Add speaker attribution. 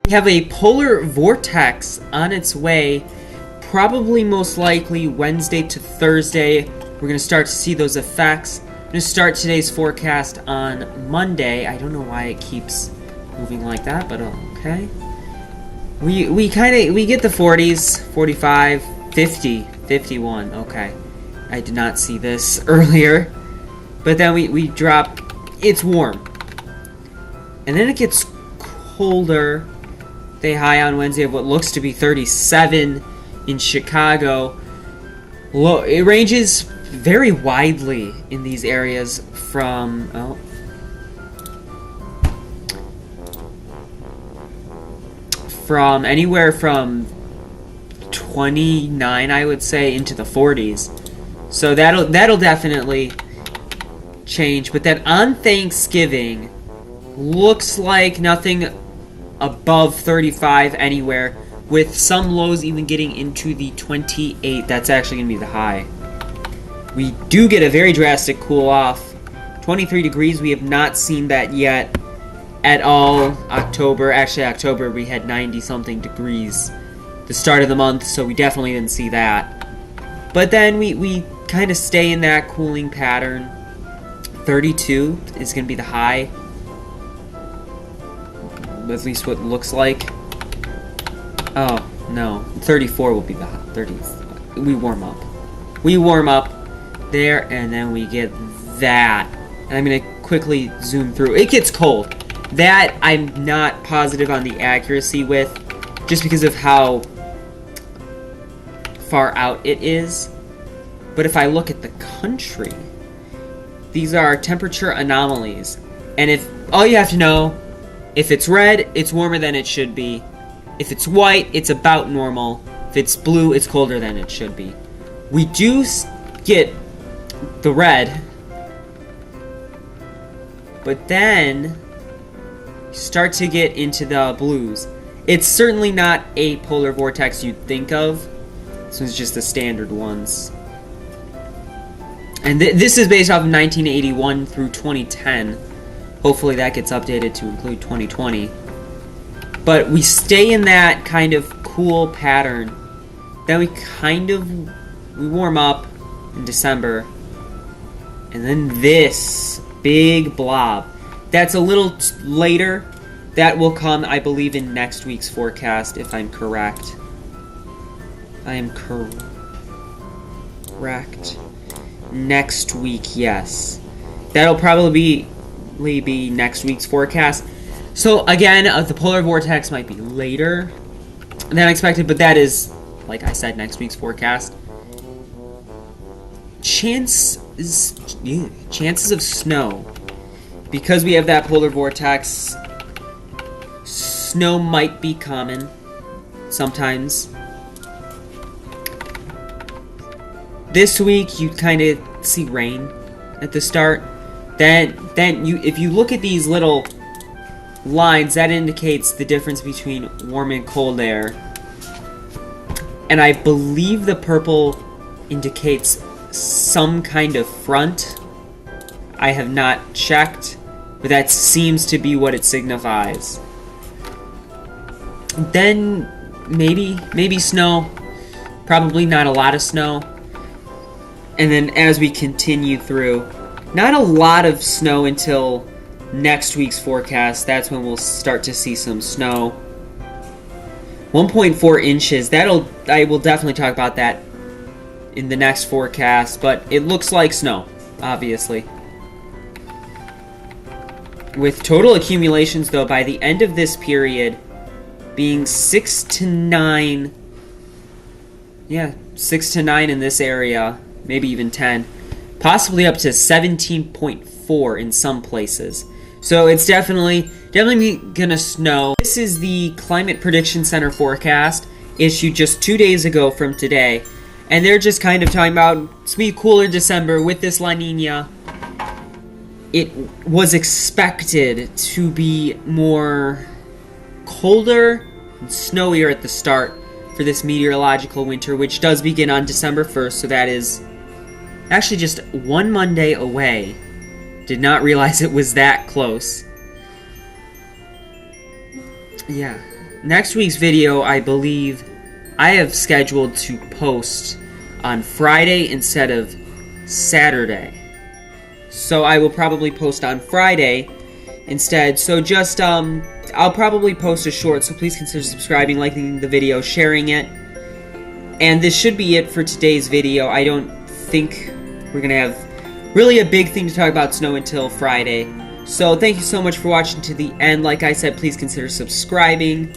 Speaker 1: We have a polar vortex on its way, probably most likely Wednesday to Thursday. We're going to start to see those effects. I'm going to start today's forecast on Monday. I don't know why it keeps moving like that, but okay. We get the 40s, 45, 50, 51. Okay. I did not see this earlier. But then we drop. It's warm. And then it gets colder. Day high on Wednesday of what looks to be 37 in Chicago. It ranges very widely in these areas from anywhere from 29, I would say, into the 40s. So that'll definitely change. But then on Thanksgiving, looks like nothing above 35 anywhere, with some lows even getting into the 28. That's actually going to be the high. We do get a very drastic cool off. 23 degrees, we have not seen that yet at all. October we had 90 something degrees the start of the month, so we definitely didn't see that. But then we kind of stay in that cooling pattern. 32 is going to be the high. At least what it looks like. Oh, no. 34 will be the high. 30. We warm up. We warm up there, and then we get that. And I'm going to quickly zoom through. It gets cold. That I'm not positive on the accuracy with, just because of how far out it is. But if I look at the country, these are temperature anomalies. And if all you have to know, if it's red, it's warmer than it should be. If it's white, it's about normal. If it's blue, it's colder than it should be. We do get the red, but then start to get into the blues. It's certainly not a polar vortex you'd think of. This one's just the standard ones. And this is based off of 1981 through 2010. Hopefully that gets updated to include 2020. But we stay in that kind of cool pattern. Then we warm up in December. And then this big blob. That's a little later. That will come, I believe, in next week's forecast, if I'm correct. I am correct. Next week, yes. That'll probably be next week's forecast. So again, the polar vortex might be later than expected, but that is, like I said, next week's forecast. Chances of snow. Because we have that polar vortex, snow might be common sometimes. This week you kind of see rain at the start. Then if you look at these little lines, that indicates the difference between warm and cold air. And I believe the purple indicates some kind of front. I have not checked, but that seems to be what it signifies. Then maybe snow. Probably not a lot of snow. And then as we continue through, not a lot of snow until next week's forecast. That's when we'll start to see some snow. 1.4 inches. I will definitely talk about that in the next forecast, but it looks like snow, obviously. With total accumulations, though, by the end of this period being 6 to 9. Yeah, 6 to 9 in this area. Maybe even 10. Possibly up to 17.4 in some places. So it's definitely gonna snow. This is the Climate Prediction Center forecast, issued just 2 days ago from today. And they're just kind of talking about it's gonna be cooler December with this La Nina. It was expected to be more colder and snowier at the start for this meteorological winter, which does begin on December 1st, so that is actually just one Monday away. Did not realize it was that close. Yeah. next week's video, I believe I have scheduled to post on Friday instead of Saturday. So I will probably post on Friday instead. So just, I'll probably post a short, so please consider subscribing, liking the video, sharing it. And this should be it for today's video. I don't think we're going to have really a big thing to talk about snow until Friday. So thank you so much for watching to the end. Like I said, please consider subscribing.